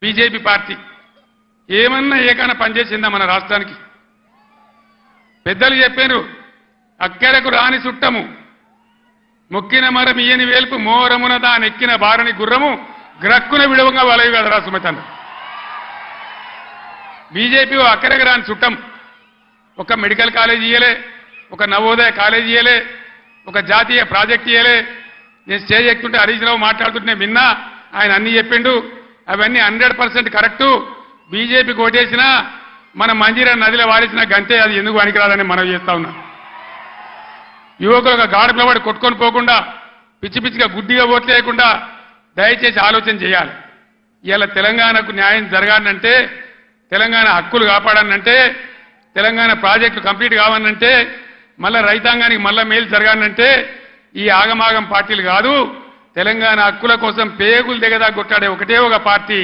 BJP party ఏమన్నా ఏకైనా పనిచేసిందా మన రాష్ట్రానికి? పెద్దలు చెప్పారు, అక్కరకు రాని చుట్టము మొక్కిన మరం ఇయ్యని వేల్పు మోరమున దానెక్కిన బారని గుర్రము గ్రక్కున విడవంగా వలవి కదరా సుమతన్న. బీజేపీ అక్కరకు రాని చుట్టం. ఒక మెడికల్ కాలేజ్ ఇయ్యలే, ఒక నవోదయ కాలేజ్ ఇయ్యలే, ఒక జాతీయ ప్రాజెక్ట్ ఇయ్యలే. నేను స్టేజ్ ఎక్కుతుంటే హరీష్ రావు మాట్లాడుతుంటే విన్నా, ఆయన అన్ని చెప్పిండు. అవన్నీ 100% కరెక్టు. బీజేపీకి ఓటేసినా మన మంజీరా నదిలో వాడిసిన గంతే, అది ఎందుకు పనికిరాదని మనం చేస్తా ఉన్నా. యువకులు ఒక గాడుపుల వాడి కొట్టుకొని పోకుండా, పిచ్చి పిచ్చిగా గుడ్డిగా ఓట్లేయకుండా దయచేసి ఆలోచన చేయాలి. ఇవాళ తెలంగాణకు న్యాయం జరగాలంటే, తెలంగాణ హక్కులు కాపాడాలంటే, తెలంగాణ ప్రాజెక్టులు కంప్లీట్ కావాలంటే, మళ్ళా రైతాంగానికి మళ్ళా మేలు జరగాలంటే ఈ ఆగమాగం పార్టీలు కాదు, తెలంగాణ హక్కుల కోసం పేగులు దిగదా కొట్టాడే ఒకటే ఒక పార్టీ